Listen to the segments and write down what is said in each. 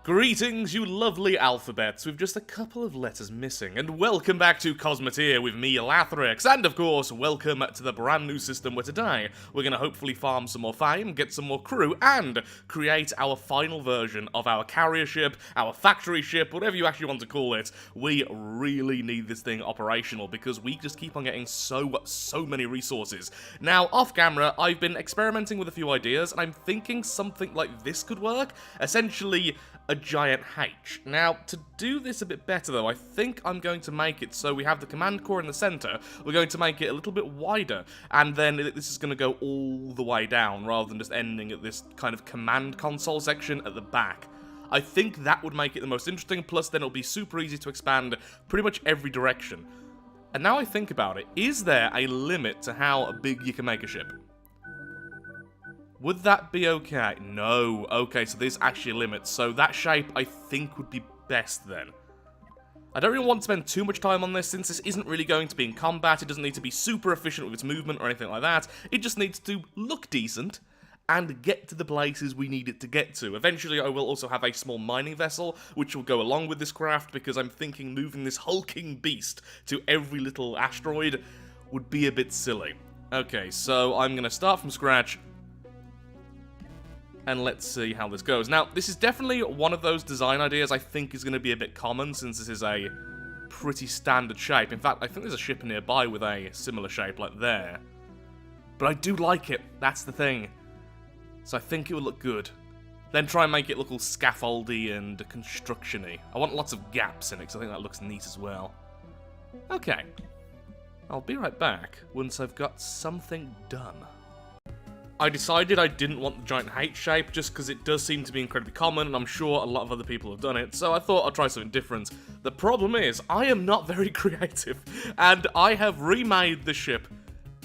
Greetings, you lovely alphabets, with just a couple of letters missing, and welcome back to Cosmoteer with me, Lathrix, and of course, welcome to the brand new system where today, we're going to hopefully farm some more fame, get some more crew, and create our final version of our carrier ship, our factory ship, whatever you actually want to call it. We really need this thing operational, because we just keep on getting so many resources. Now, off camera, I've been experimenting with a few ideas, and I'm thinking something like this could work, essentially a giant H. Now, to do this a bit better though, I think I'm going to make it so we have the command core in the center, we're going to make it a little bit wider, and then this is going to go all the way down, rather than just ending at this kind of command console section at the back. I think that would make it the most interesting, plus then it'll be super easy to expand pretty much every direction. And now I think about it, is there a limit to how big you can make a ship? Would that be okay? No. Okay, so there's actually a limit. So that shape, I think, would be best then. I don't really want to spend too much time on this, since this isn't really going to be in combat. It doesn't need to be super efficient with its movement or anything like that. It just needs to look decent and get to the places we need it to get to. Eventually, I will also have a small mining vessel, which will go along with this craft, because I'm thinking moving this hulking beast to every little asteroid would be a bit silly. Okay, so I'm going to start from scratch, and let's see how this goes. Now, this is definitely one of those design ideas I think is going to be a bit common, since this is a pretty standard shape. In fact, I think there's a ship nearby with a similar shape like there. But I do like it, that's the thing. So I think it would look good. Then try and make it look all scaffoldy and construction-y. I want lots of gaps in it, because I think that looks neat as well. Okay. I'll be right back once I've got something done. I decided I didn't want the giant H shape, just because it does seem to be incredibly common, and I'm sure a lot of other people have done it, so I thought I'd try something different. The problem is, I am not very creative, and I have remade the ship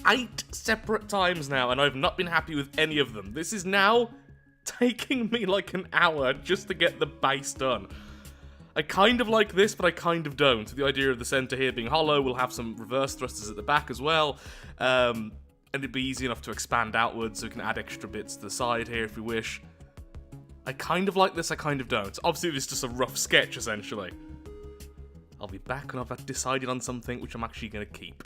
8 separate times now, and I've not been happy with any of them. This is now taking me like an hour just to get the base done. I kind of like this, but I kind of don't. The idea of the center here being hollow, we'll have some reverse thrusters at the back as well, and it'd be easy enough to expand outwards, so we can add extra bits to the side here if we wish. I kind of like this, I kind of don't. Obviously, this is just a rough sketch, essentially. I'll be back when I've decided on something which I'm actually going to keep.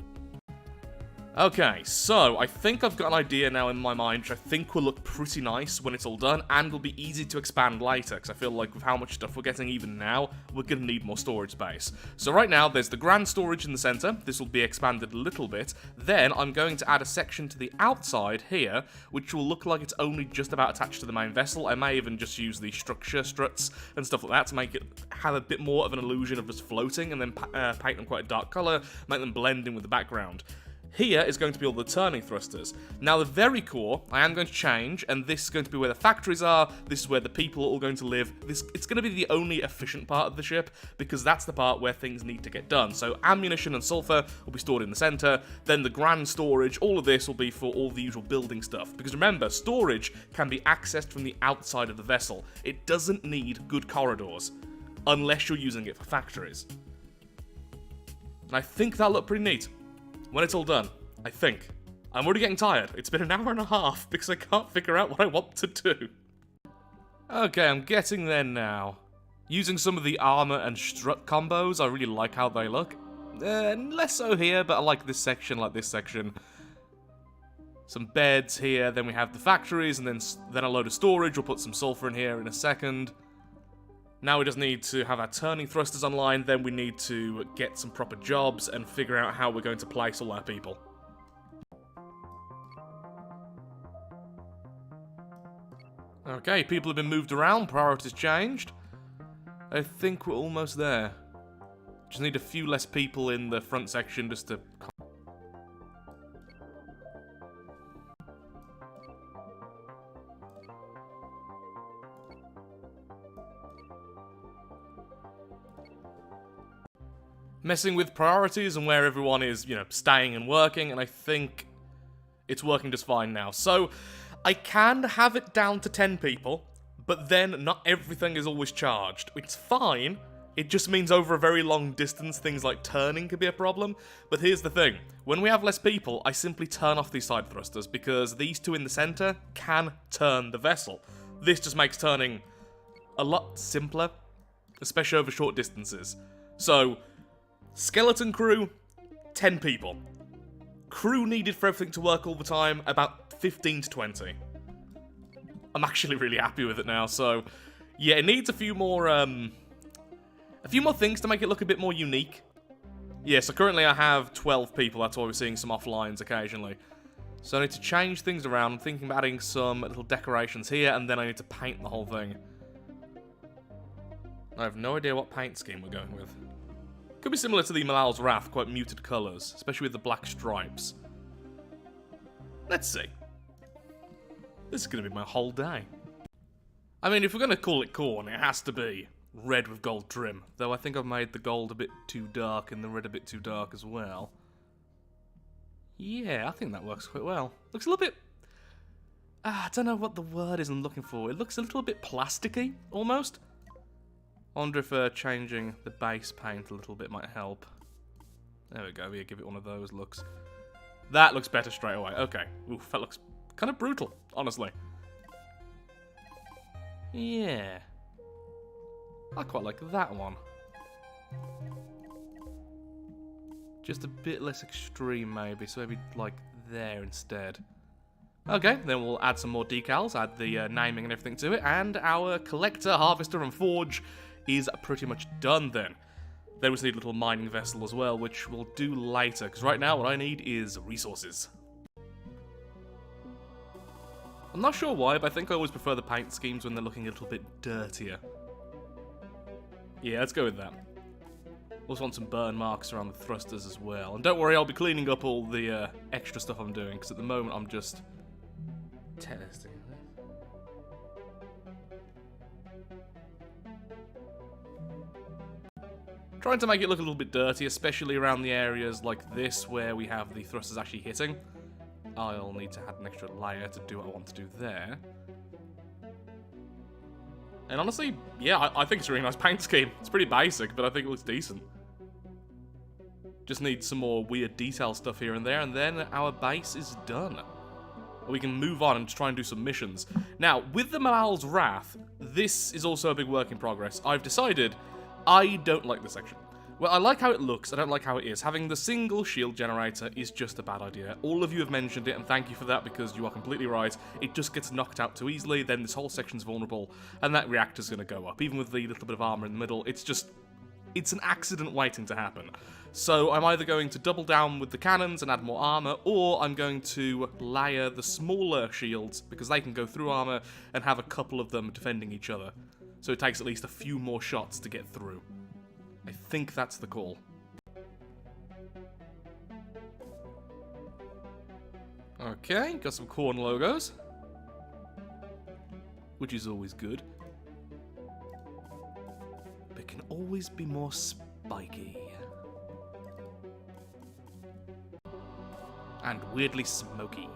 Okay, so I think I've got an idea now in my mind which I think will look pretty nice when it's all done, and will be easy to expand later, because I feel like with how much stuff we're getting even now, we're going to need more storage space. So right now, there's the grand storage in the center. This will be expanded a little bit. Then I'm going to add a section to the outside here, which will look like it's only just about attached to the main vessel. I may even just use the structure struts and stuff like that to make it have a bit more of an illusion of just floating, and then paint them quite a dark color, make them blend in with the background. Here is going to be all the turning thrusters. Now, the very core, I am going to change, and this is going to be where the factories are. This is where the people are all going to live. It's going to be the only efficient part of the ship, because that's the part where things need to get done. So ammunition and sulfur will be stored in the center. Then the grand storage, all of this will be for all the usual building stuff. Because remember, storage can be accessed from the outside of the vessel. It doesn't need good corridors, unless you're using it for factories. And I think that'll look pretty neat when it's all done, I think. I'm already getting tired. It's been an hour and a half because I can't figure out what I want to do. Okay, I'm getting there now. Using some of the armor and strut combos, I really like how they look. Less so here, but I like this section, Some beds here, then we have the factories, and then a load of storage. We'll put some sulfur in here in a second. Now we just need to have our turning thrusters online, then we need to get some proper jobs and figure out how we're going to place all our people. Okay, people have been moved around, priorities changed. I think we're almost there. Just need a few less people in the front section just to... messing with priorities and where everyone is, staying and working, and I think it's working just fine now. So, I can have it down to 10 people, but then not everything is always charged. It's fine, it just means over a very long distance things like turning could be a problem. But here's the thing, when we have less people, I simply turn off these side thrusters, because these two in the center can turn the vessel. This just makes turning a lot simpler, especially over short distances. So, skeleton crew, 10 people. Crew needed for everything to work all the time, about 15 to 20. I'm actually really happy with it now, so yeah, it needs a few more things to make it look a bit more unique. Yeah, so currently I have 12 people, that's why we're seeing some offlines occasionally. So I need to change things around. I'm thinking of adding some little decorations here, and then I need to paint the whole thing. I have no idea what paint scheme we're going with. Could be similar to the Malal's Wrath, quite muted colours, especially with the black stripes. Let's see. This is going to be my whole day. I mean, if we're going to call it Khorne, it has to be red with gold trim. Though I think I've made the gold a bit too dark and the red a bit too dark as well. Yeah, I think that works quite well. Looks a little bit... I don't know what the word is I'm looking for. It looks a little bit plasticky, almost. I wonder if changing the base paint a little bit might help. There we go, yeah, give it one of those looks. That looks better straight away. Okay. Oof, that looks kind of brutal, honestly. Yeah. I quite like that one. Just a bit less extreme, maybe. So maybe, like, there instead. Okay, then we'll add some more decals, add the naming and everything to it, and our collector, harvester, and forge is pretty much done then. Then we just need a little mining vessel as well, which we'll do later, because right now what I need is resources. I'm not sure why, but I think I always prefer the paint schemes when they're looking a little bit dirtier. Yeah, let's go with that. Also want some burn marks around the thrusters as well. And don't worry, I'll be cleaning up all the extra stuff I'm doing, because at the moment I'm just testing. Trying to make it look a little bit dirty, especially around the areas like this where we have the thrusters actually hitting. I'll need to add an extra layer to do what I want to do there. And honestly, yeah, I think it's a really nice paint scheme. It's pretty basic, but I think it looks decent. Just need some more weird detail stuff here and there, and then our base is done. We can move on and try and do some missions. Now, with the Malal's Wrath, this is also a big work in progress. I've decided I don't like this section. Well, I like how it looks, I don't like how it is. Having the single shield generator is just a bad idea. All of you have mentioned it, and thank you for that, because you are completely right. It just gets knocked out too easily, then this whole section's vulnerable, and that reactor's going to go up. Even with the little bit of armor in the middle, it's an accident waiting to happen. So I'm either going to double down with the cannons and add more armor, or I'm going to layer the smaller shields, because they can go through armor, and have a couple of them defending each other. So it takes at least a few more shots to get through. I think that's the call. Okay, got some Khorne logos. Which is always good. But can always be more spiky. And weirdly smoky.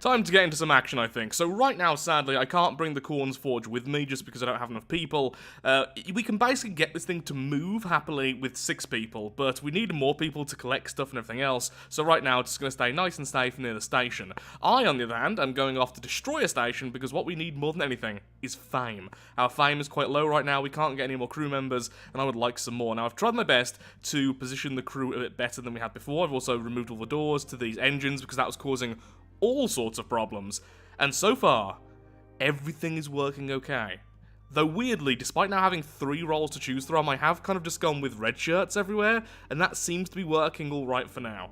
Time to get into some action, I think. So right now, sadly, I can't bring the Khorne's Forge with me just because I don't have enough people. We can basically get this thing to move happily with 6 people, but we need more people to collect stuff and everything else, so right now it's just going to stay nice and safe near the station. I, on the other hand, am going off to destroy a station because what we need more than anything is fame. Our fame is quite low right now, we can't get any more crew members, and I would like some more. Now, I've tried my best to position the crew a bit better than we had before. I've also removed all the doors to these engines because that was causing all sorts of problems, and so far, everything is working okay. Though weirdly, despite now having 3 roles to choose from, I have kind of just gone with red shirts everywhere, and that seems to be working alright for now.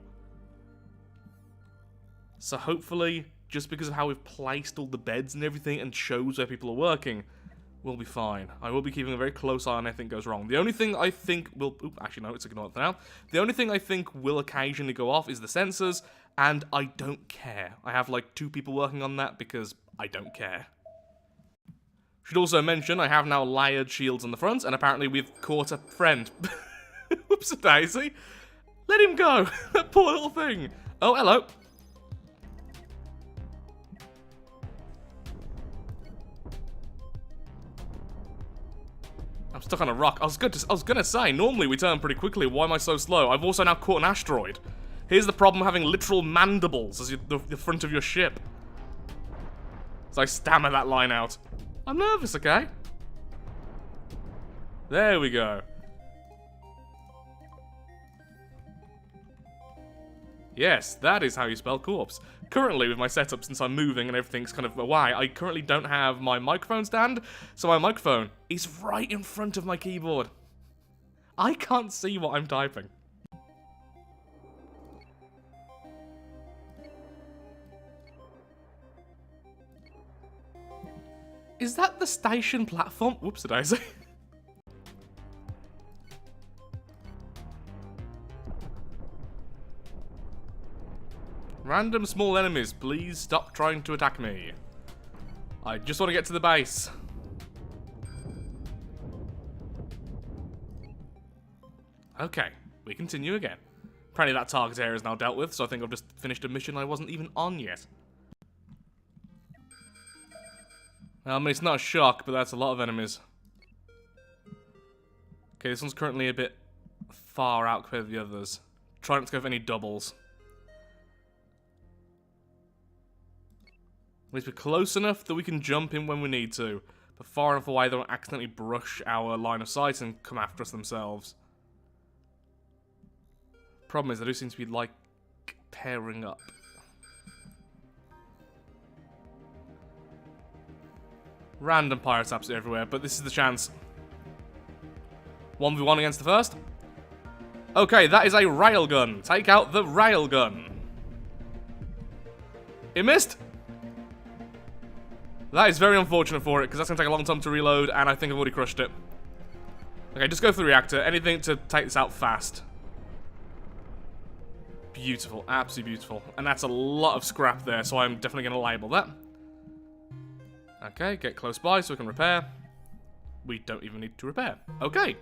So hopefully, just because of how we've placed all the beds and everything and shows where people are working, we'll be fine. I will be keeping a very close eye on anything goes wrong. The only thing I think will... actually no, it's ignored for now. The only thing I think will occasionally go off is the sensors, and I don't care. I have like 2 people working on that because I don't care. Should also mention, I have now layered shields on the front, and apparently we've caught a friend. Whoops-a-daisy. Let him go. That poor little thing. Oh, hello. I'm stuck on a rock. I was gonna say, normally we turn pretty quickly. Why am I so slow? I've also now caught an asteroid. Here's the problem having literal mandibles as the front of your ship. So I stammer that line out. I'm nervous, okay? There we go. Yes, that is how you spell corpse. Currently, with my setup, since I'm moving and everything's kind of away, I currently don't have my microphone stand, so my microphone is right in front of my keyboard. I can't see what I'm typing. Is that the station platform? Whoops-a-daisy. Random small enemies, please stop trying to attack me. I just want to get to the base. Okay, we continue again. Apparently that target area is now dealt with, so I think I've just finished a mission I wasn't even on yet. I mean, it's not a shock, but that's a lot of enemies. Okay, this one's currently a bit far out compared to the others. Try not to go for any doubles. At least we're close enough that we can jump in when we need to, but far enough away they won't accidentally brush our line of sight and come after us themselves. Problem is, they do seem to be, like, pairing up. Random pirates absolutely everywhere, but this is the chance. 1v1 against the first. Okay, that is a railgun. Take out the railgun. It missed. That is very unfortunate for it, because that's going to take a long time to reload, and I think I've already crushed it. Okay, just go for the reactor. Anything to take this out fast. Beautiful. Absolutely beautiful. And that's a lot of scrap there, so I'm definitely going to label that. Okay, get close by so we can repair. We don't even need to repair. Okay.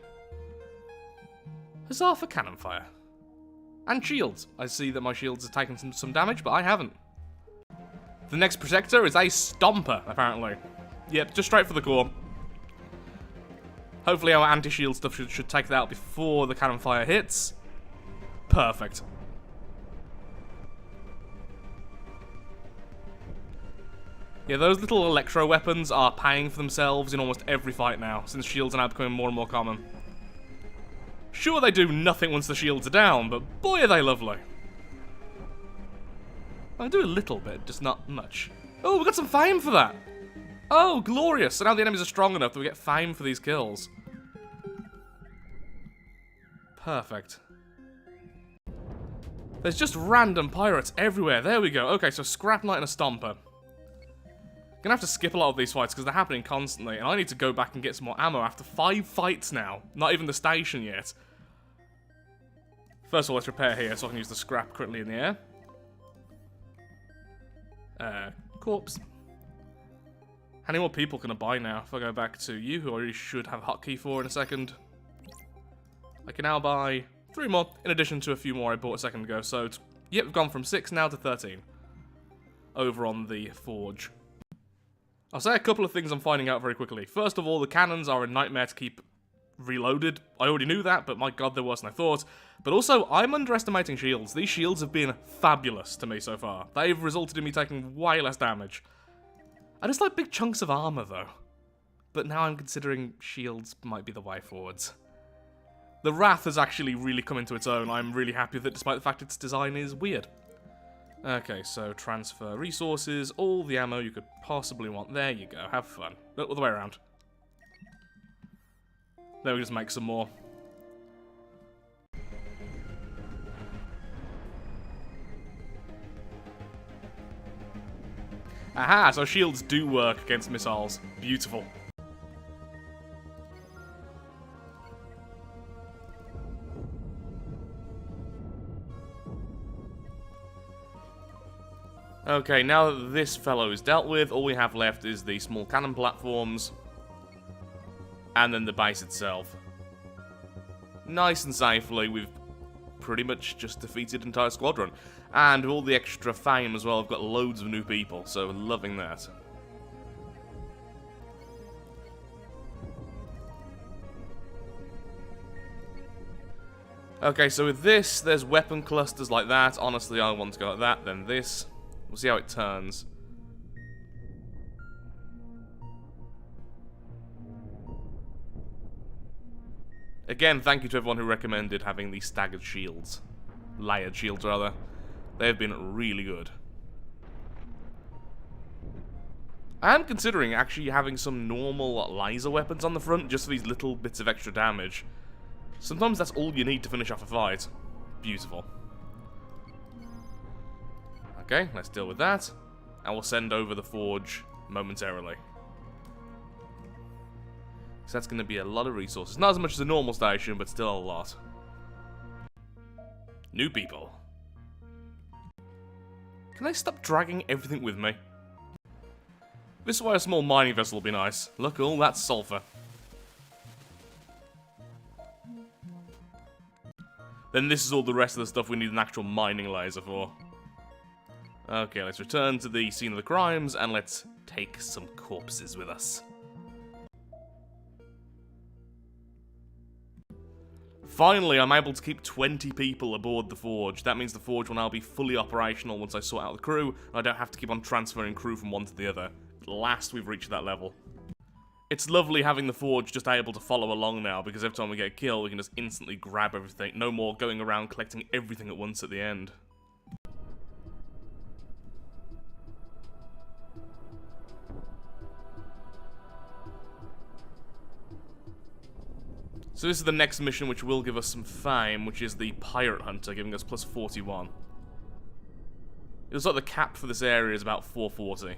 Huzzah for cannon fire. And shields. I see that my shields have taken some damage, but I haven't. The next protector is a stomper, apparently. Yep, just straight for the core. Hopefully our anti-shield stuff should take that out before the cannon fire hits. Perfect. Yeah, those little electro weapons are paying for themselves in almost every fight now, since shields are now becoming more and more common. Sure, they do nothing once the shields are down, but boy are they lovely. I do a little bit, just not much. Oh, we got some fame for that! Oh, glorious! So now the enemies are strong enough that we get fame for these kills. Perfect. There's just random pirates everywhere. There we go. Okay, so Scrap Knight and a Stomper. Gonna have to skip a lot of these fights because they're happening constantly, and I need to go back and get some more ammo after 5 fights now. Not even the station yet. First of all, let's repair here so I can use the scrap currently in the air. Corpse. How many more people can I buy now? If I go back to you, who I really should have a hotkey for in a second. I can now buy 3 more, in addition to a few more I bought a second ago. So, yep, we've gone from 6 now to 13. Over on the forge. I'll say a couple of things I'm finding out very quickly. First of all, the cannons are a nightmare to keep reloaded. I already knew that, but my god, they're worse than I thought. But also, I'm underestimating shields. These shields have been fabulous to me so far. They've resulted in me taking way less damage. I just like big chunks of armor, though. But now I'm considering shields might be the way forwards. The Wrath has actually really come into its own. I'm really happy with it, despite the fact its design is weird. Okay, so transfer resources, all the ammo you could possibly want. There you go, have fun. Look, all the way around. There we just make some more. Aha, so shields do work against missiles. Beautiful. Okay, now that this fellow is dealt with, all we have left is the small cannon platforms, and then the base itself. Nice and safely, we've pretty much just defeated an entire squadron. And with all the extra fame as well, I've got loads of new people, so loving that. Okay, so with this, there's weapon clusters like that. Honestly, I want to go like that, then this. We'll see how it turns. Again, thank you to everyone who recommended having these staggered shields. Layered shields, rather. They've been really good. I am considering actually having some normal laser weapons on the front, just for these little bits of extra damage. Sometimes that's all you need to finish off a fight. Beautiful. Okay, let's deal with that. And we'll send over the forge momentarily. So that's going to be a lot of resources. Not as much as a normal station, but still a lot. New people. Can I stop dragging everything with me? This is why a small mining vessel will be nice. Look, all that sulfur. Then this is all the rest of the stuff we need an actual mining laser for. Okay, let's return to the scene of the crimes, and let's take some corpses with us. Finally, I'm able to keep 20 people aboard the forge. That means the forge will now be fully operational once I sort out the crew, and I don't have to keep on transferring crew from one to the other. At last, we've reached that level. It's lovely having the forge just able to follow along now, because every time we get a kill, we can just instantly grab everything. No more going around collecting everything at once at the end. So this is the next mission, which will give us some fame, which is the Pirate Hunter, giving us plus 41. It looks like the cap for this area is about 440.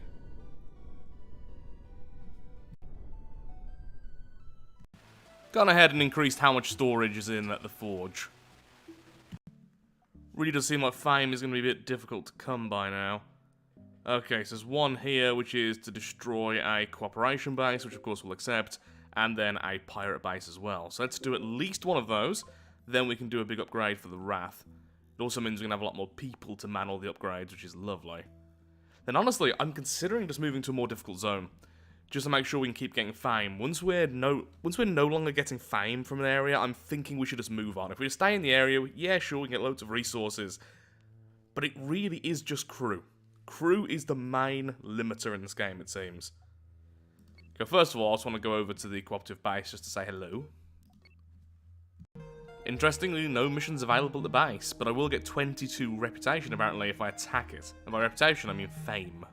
Gone ahead and increased how much storage is in at the forge. Really does seem like fame is going to be a bit difficult to come by now. Okay, so there's one here, which is to destroy a cooperation base, which of course we'll accept, and then a pirate base as well. So let's do at least one of those, then we can do a big upgrade for the Wrath. It also means we're going to have a lot more people to man all the upgrades, which is lovely. Then honestly, I'm considering just moving to a more difficult zone, just to make sure we can keep getting fame. Once we're no longer getting fame from an area, I'm thinking we should just move on. If we just stay in the area, yeah, sure, we can get loads of resources, but it really is just crew. Crew is the main limiter in this game, it seems. Okay, first of all, I just want to go over to the cooperative base just to say hello. Interestingly, no missions available at the base, but I will get 22 reputation apparently if I attack it. And by reputation, I mean fame.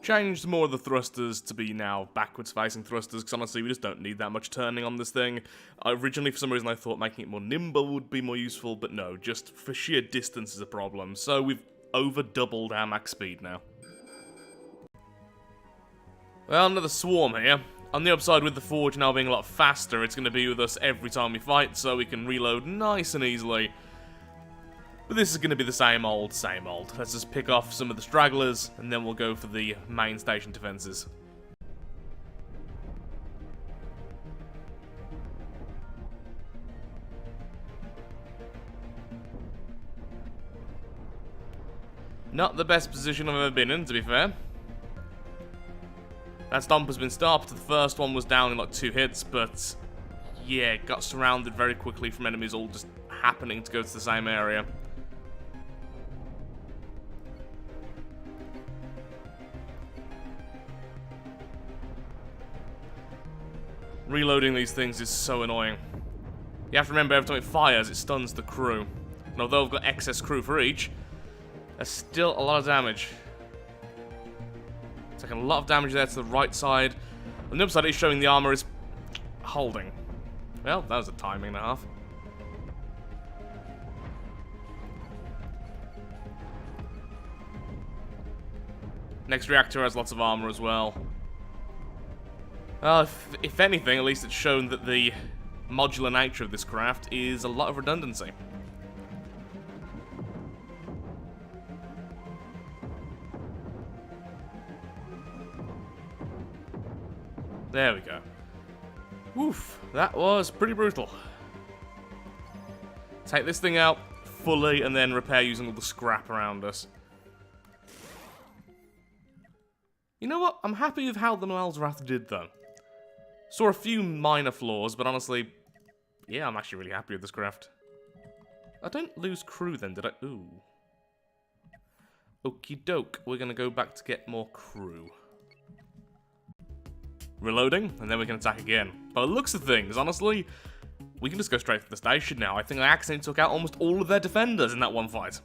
Changed more of the thrusters to be now backwards facing thrusters, because honestly we just don't need that much turning on this thing. Originally for some reason I thought making it more nimble would be more useful, but no, just for sheer distance is a problem. So we've over doubled our max speed now. Well, another swarm here. On the upside, with the forge now being a lot faster, it's going to be with us every time we fight, so we can reload nice and easily. But this is going to be the same old, same old. Let's just pick off some of the stragglers, and then we'll go for the main station defenses. Not the best position I've ever been in, to be fair. That stomp has been stopped. The first one was down in like 2 hits, but yeah, got surrounded very quickly from enemies all just happening to go to the same area. Reloading these things is so annoying. You have to remember, every time it fires, it stuns the crew. And although I've got excess crew for each, there's still a lot of damage. Taking a lot of damage there to the right side. On the other side, it's showing the armor is holding. Well, that was a timing and a half. Next reactor has lots of armor as well. Well, if anything, at least it's shown that the modular nature of this craft is a lot of redundancy. There we go. Oof, that was pretty brutal. Take this thing out fully and then repair using all the scrap around us. You know what? I'm happy with how the Mal's Wrath did, though. Saw a few minor flaws, but honestly, yeah, I'm actually really happy with this craft. I don't lose crew then, did I? Ooh. Okie doke, we're gonna go back to get more crew. Reloading, and then we can attack again. By the looks of things, honestly, we can just go straight for the station now. I think I accidentally took out almost all of their defenders in that one fight.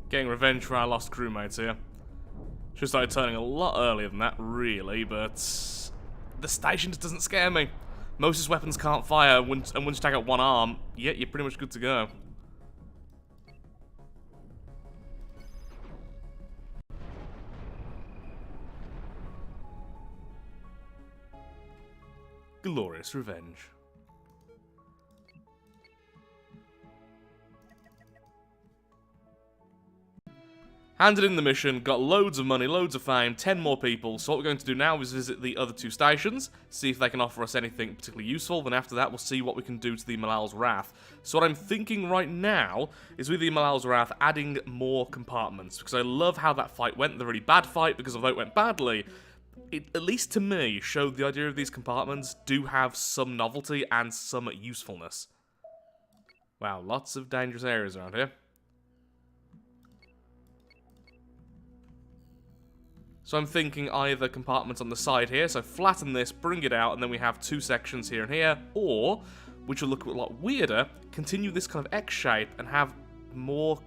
Getting revenge for our lost crewmates here. Should have started turning a lot earlier than that, really, but the station just doesn't scare me. Most of his weapons can't fire, and once you take out one arm, yeah, you're pretty much good to go. Glorious revenge. Handed in the mission, got loads of money, loads of fame, 10 more people, so what we're going to do now is visit the other 2 stations, see if they can offer us anything particularly useful, then after that we'll see what we can do to the Malal's Wrath. So what I'm thinking right now is with the Malal's Wrath adding more compartments, because I love how that fight went, the really bad fight, because although it went badly, it, at least to me, showed the idea of these compartments do have some novelty and some usefulness. Wow, lots of dangerous areas around here. So I'm thinking either compartments on the side here, so flatten this, bring it out, and then we have 2 sections here and here, or, which will look a lot weirder, continue this kind of X shape and have more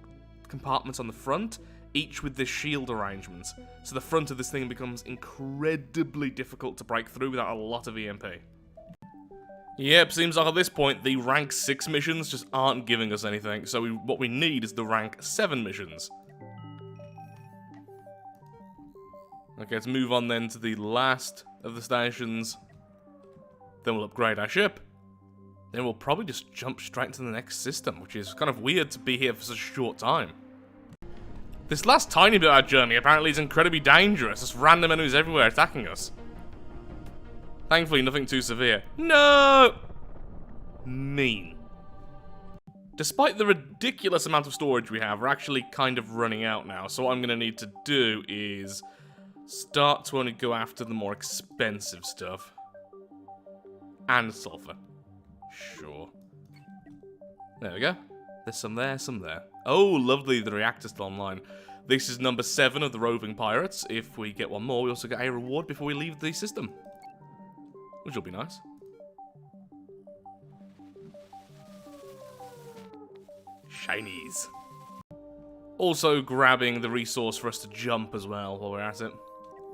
compartments on the front, each with this shield arrangement. So the front of this thing becomes incredibly difficult to break through without a lot of EMP. Yep, seems like at this point the rank 6 missions just aren't giving us anything, so what we need is the rank 7 missions. Okay, let's move on then to the last of the stations. Then we'll upgrade our ship. Then we'll probably just jump straight into the next system, which is kind of weird to be here for such a short time. This last tiny bit of our journey apparently is incredibly dangerous. Just random enemies everywhere attacking us. Thankfully, nothing too severe. No! Mean. Despite the ridiculous amount of storage we have, we're actually kind of running out now. So what I'm going to need to do is start to only go after the more expensive stuff. And sulfur. Sure. There we go. There's some there, some there. Oh, lovely, the reactor's still online. This is number 7 of the roving pirates. If we get one more, we also get a reward before we leave the system. Which will be nice. Shinies. Also grabbing the resource for us to jump as well while we're at it.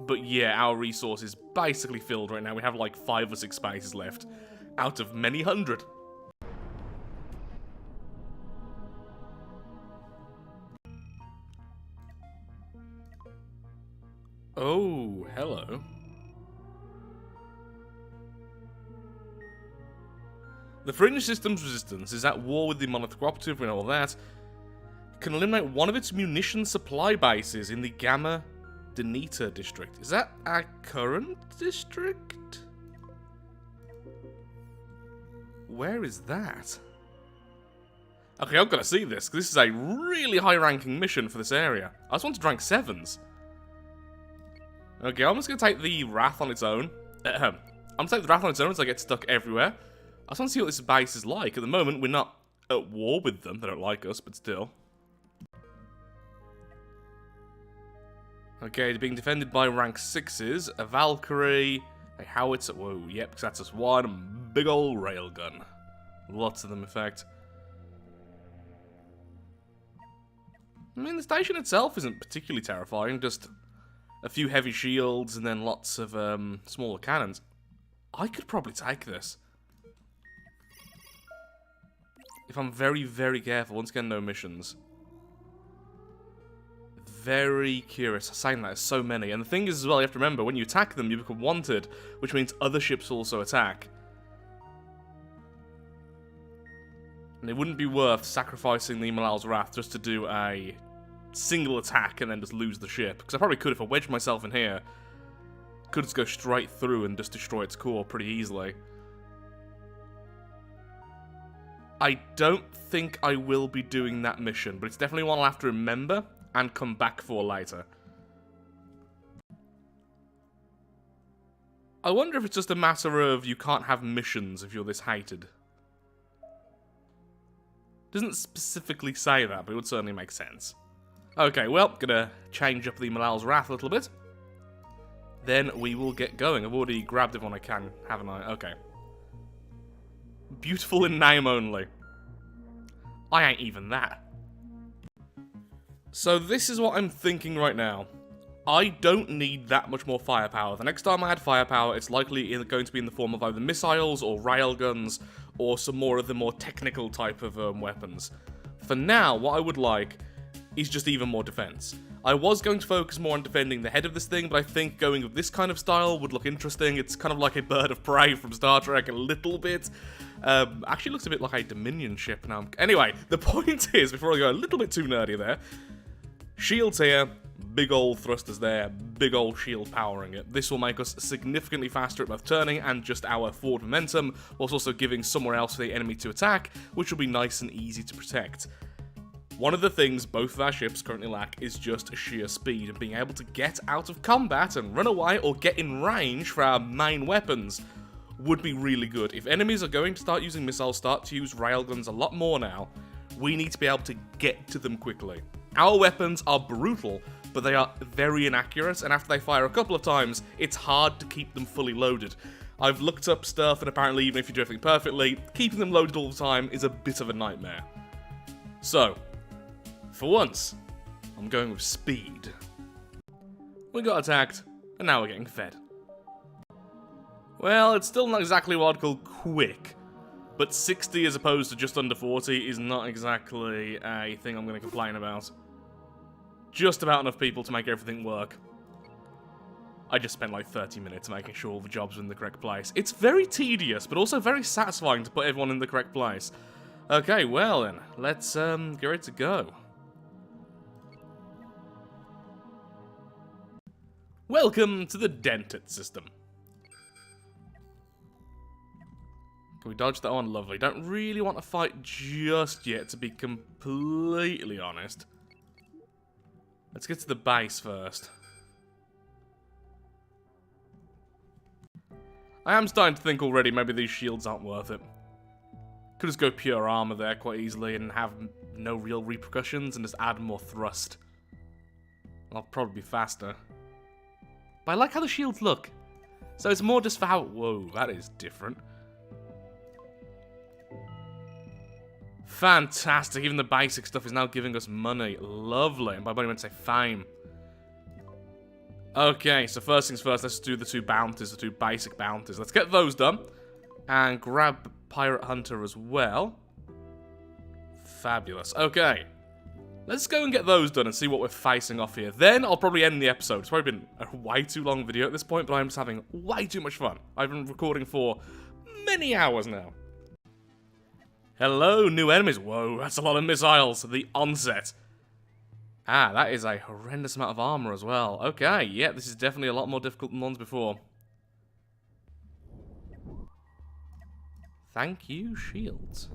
But yeah, our resource is basically filled right now. We have like 5 or 6 spaces left, out of many hundred. Oh, hello. The Fringe System's resistance is at war with the Monolith Cooperative, we know all that. Can eliminate one of its munition supply bases in the Gamma Dentit district. Is that our current district? Where is that? Okay, I've got to see this, because this is a really high-ranking mission for this area. I just wanted rank 7s. Okay, I'm just going to take the Wrath on its own. I'm going to take the Wrath on its own so I get stuck everywhere. I just want to see what this base is like. At the moment, we're not at war with them. They don't like us, but still. Okay, being defended by rank 6s, a Valkyrie, a Howitzer, whoa, yep, because that's just one big old railgun. Lots of them, in fact. I mean, the station itself isn't particularly terrifying, just a few heavy shields and then lots of smaller cannons. I could probably take this. If I'm very, very careful, once again, no missions. Very curious. Saying that, there's so many. And the thing is as well, you have to remember, when you attack them, you become wanted, which means other ships also attack. And it wouldn't be worth sacrificing the Malal's Wrath just to do a single attack and then just lose the ship. Because I probably could, if I wedged myself in here, could just go straight through and just destroy its core pretty easily. I don't think I will be doing that mission, but it's definitely one I'll have to remember and come back for later. I wonder if it's just a matter of you can't have missions if you're this hated. Doesn't specifically say that, but it would certainly make sense. Okay, well, gonna change up the Malal's Wrath a little bit. Then we will get going. I've already grabbed everyone I can, haven't I? Okay. Beautiful in name only. I ain't even that. So this is what I'm thinking right now. I don't need that much more firepower. The next time I add firepower, it's likely going to be in the form of either missiles or railguns or some more of the more technical type of weapons. For now, what I would like is just even more defense. I was going to focus more on defending the head of this thing, but I think going with this kind of style would look interesting. It's kind of like a bird of prey from Star Trek a little bit. Actually looks a bit like a Dominion ship now. Anyway, the point is, before I go a little bit too nerdy there, shields here, big old thrusters there, big old shield powering it. This will make us significantly faster at both turning and just our forward momentum, whilst also giving somewhere else for the enemy to attack, which will be nice and easy to protect. One of the things both of our ships currently lack is just sheer speed, and being able to get out of combat and run away or get in range for our main weapons would be really good. If enemies are going to start using missiles, start to use railguns a lot more now, we need to be able to get to them quickly. Our weapons are brutal, but they are very inaccurate, and after they fire a couple of times, it's hard to keep them fully loaded. I've looked up stuff, and apparently even if you do everything perfectly, keeping them loaded all the time is a bit of a nightmare. So, for once, I'm going with speed. We got attacked, and now we're getting fed. Well, it's still not exactly what I'd call quick, but 60 as opposed to just under 40 is not exactly a thing I'm going to complain about. Just about enough people to make everything work. I just spent like 30 minutes making sure all the jobs were in the correct place. It's very tedious, but also very satisfying to put everyone in the correct place. Okay, well then, let's get ready to go. Welcome to the Dentit system. Can we dodge that one? Lovely. Don't really want to fight just yet, to be completely honest. Let's get to the base first. I am starting to think already maybe these shields aren't worth it. Could just go pure armor there quite easily and have no real repercussions and just add more thrust. I'll probably be faster. But I like how the shields look. So it's more just for how... Whoa, that is different. Fantastic. Even the basic stuff is now giving us money. Lovely. And by money I meant to say fame. Okay, so first things first, let's do the two bounties, the two basic bounties. Let's get those done. And grab Pirate Hunter as well. Fabulous. Okay. Let's go and get those done and see what we're facing off here. Then I'll probably end the episode. It's probably been a way too long video at this point, but I'm just having way too much fun. I've been recording for many hours now. Hello, new enemies. Whoa, that's a lot of missiles. The onset. Ah, that is a horrendous amount of armor as well. Okay, yeah, this is definitely a lot more difficult than ones before. Thank you, shields.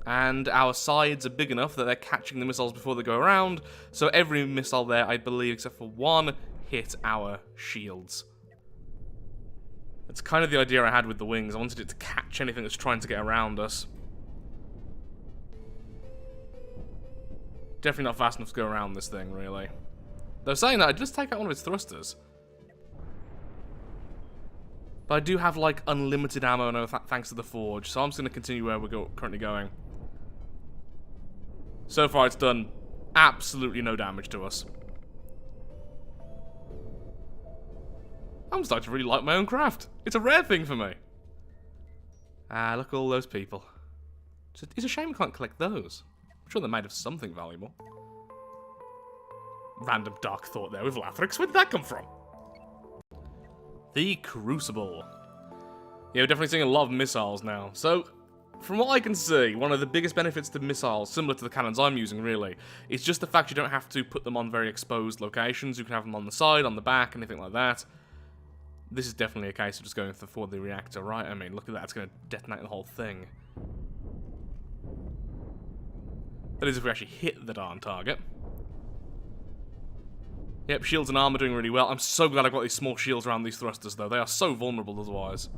And our sides are big enough that they're catching the missiles before they go around, so every missile there, I believe, except for one, hit our shields. That's kind of the idea I had with the wings. I wanted it to catch anything that's trying to get around us. Definitely not fast enough to go around this thing, really. Though saying that, I'd just take out one of its thrusters. But I do have, like, unlimited ammo now thanks to the forge, so I'm just going to continue where we're currently going. So far, it's done absolutely no damage to us. I'm starting to really like my own craft. It's a rare thing for me. Ah, look at all those people. It's a shame we can't collect those. I'm sure they're made of something valuable. Random dark thought there with Lathrix. Where did that come from? The Crucible. Yeah, we're definitely seeing a lot of missiles now. So, from what I can see, one of the biggest benefits to missiles, similar to the cannons I'm using really, is just the fact you don't have to put them on very exposed locations. You can have them on the side, on the back, anything like that. This is definitely a case of just going for the reactor, right? I mean, look at that. It's going to detonate the whole thing. That is if we actually hit the darn target. Yep, shields and armor doing really well. I'm so glad I've got these small shields around these thrusters, though. They are so vulnerable otherwise.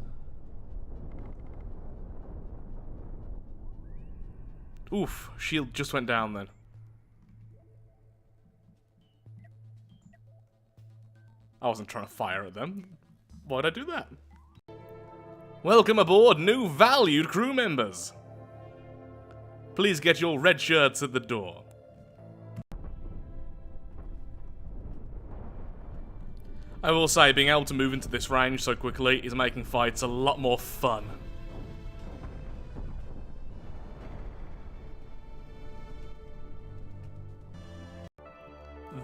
Oof, shield just went down then. I wasn't trying to fire at them. Why'd I do that? Welcome aboard, new valued crew members. Please get your red shirts at the door. I will say, being able to move into this range so quickly is making fights a lot more fun.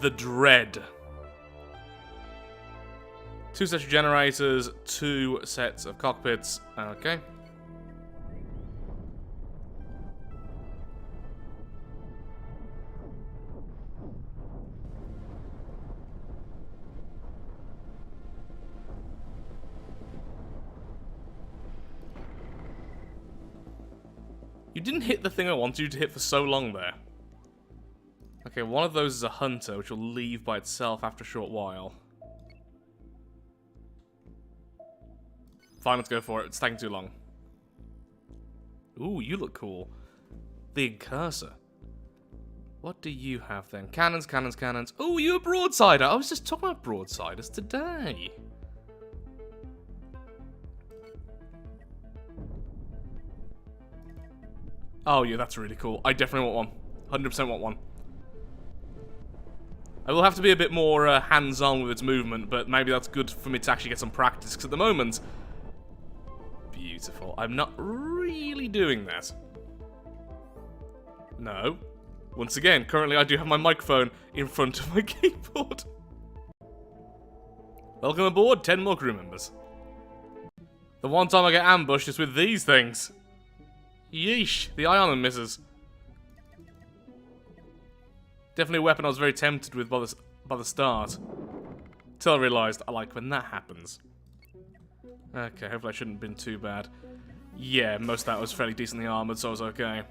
The Dread. 2 sets of generators, 2 sets of cockpits. Okay. You didn't hit the thing I wanted you to hit for so long there. Okay, one of those is a hunter, which will leave by itself after a short while. Fine, let's go for it. It's taking too long. Ooh, you look cool. The Incursor. What do you have then? Cannons, cannons, cannons. Ooh, you're a Broadsider. I was just talking about Broadsiders today. Oh yeah, that's really cool. I definitely want one. 100% want one. I will have to be a bit more hands-on with its movement, but maybe that's good for me to actually get some practice, because at the moment... Beautiful. I'm not really doing that. No. Once again, currently I do have my microphone in front of my keyboard. Welcome aboard, 10 more crew members. The one time I get ambushed is with these things. Yeesh, the ion misses. Definitely a weapon I was very tempted with by the start. Till I realised I like when that happens. Okay, hopefully I shouldn't have been too bad. Yeah, most of that was fairly decently armoured, so I was okay.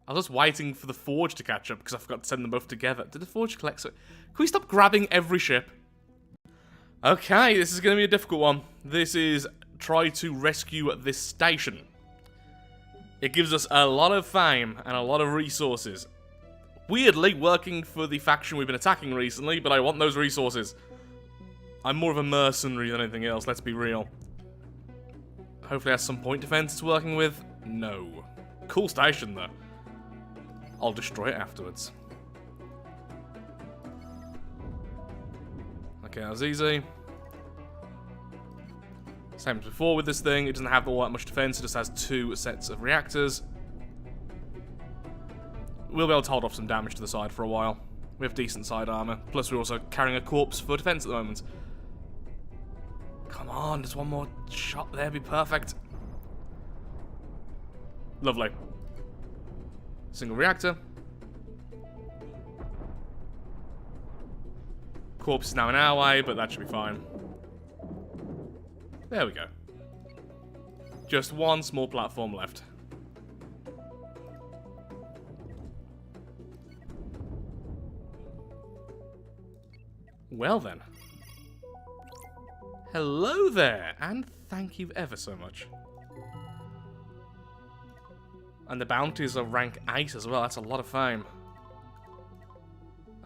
I was just waiting for the Forge to catch up because I forgot to send them both together. Did the Forge collect so? Can we stop grabbing every ship? Okay, this is going to be a difficult one. This is try to rescue this station. It gives us a lot of fame and a lot of resources. Weirdly, working for the faction we've been attacking recently, but I want those resources. I'm more of a mercenary than anything else, let's be real. Hopefully it has some point defense it's working with. No. Cool station, though. I'll destroy it afterwards. Okay, that was easy. Same as before with this thing, it doesn't have all that much defense, it just has 2 sets of reactors. We'll be able to hold off some damage to the side for a while. We have decent side armor, plus we're also carrying a corpse for defense at the moment. Come on, just one more shot there, be perfect. Lovely. Single reactor. Corpse is now in our way, but that should be fine. There we go. Just one small platform left. Well then. Hello there, and thank you ever so much. And the bounties are rank 8 as well, that's a lot of fame.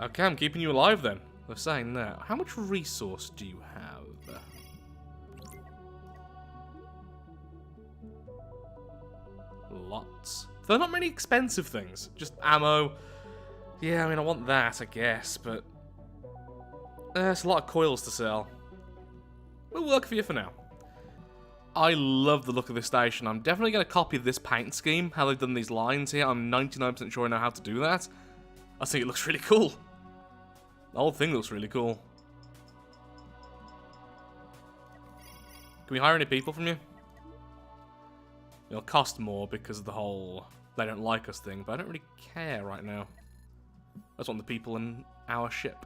Okay, I'm keeping you alive then. They're saying that. How much resource do you have? Lots. They're not many expensive things, just ammo. Yeah, I mean, I want that, I guess, but... There's a lot of coils to sell. We'll work for you for now. I love the look of this station. I'm definitely going to copy this paint scheme, how they've done these lines here. I'm 99% sure I know how to do that. I think it looks really cool. The whole thing looks really cool. Can we hire any people from you? It'll cost more because of the whole they don't like us thing, but I don't really care right now. I just want the people in our ship.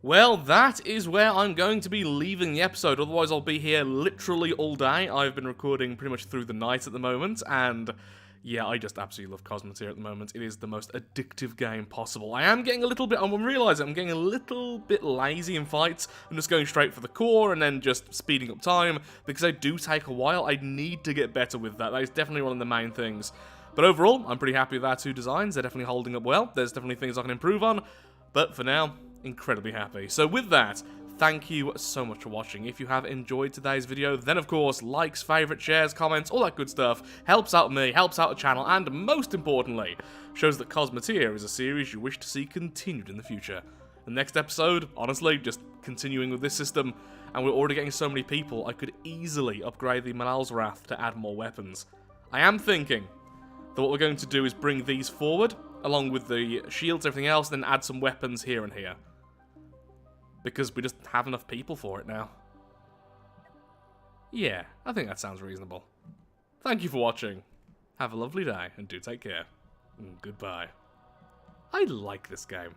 Well, that is where I'm going to be leaving the episode, otherwise I'll be here literally all day. I've been recording pretty much through the night at the moment, and Yeah, I just absolutely love Cosmoteer at the moment. It is the most addictive game possible. I am getting a little bit, I'm realising I'm getting a little bit lazy in fights. I'm just going straight for the core and then just speeding up time, because they do take a while. I need to get better with that. That is definitely one of the main things. But overall, I'm pretty happy with our two designs. They're definitely holding up well. There's definitely things I can improve on. But for now, incredibly happy. So with that, thank you so much for watching. If you have enjoyed today's video, then of course, likes, favourites, shares, comments, all that good stuff helps out me, helps out the channel, and most importantly, shows that Cosmoteer is a series you wish to see continued in the future. The next episode, honestly, just continuing with this system, and we're already getting so many people, I could easily upgrade the Manal's Wrath to add more weapons. I am thinking that what we're going to do is bring these forward, along with the shields, everything else, then add some weapons here and here. Because we just have enough people for it now. Yeah, I think that sounds reasonable. Thank you for watching. Have a lovely day, and do take care. Goodbye. I like this game.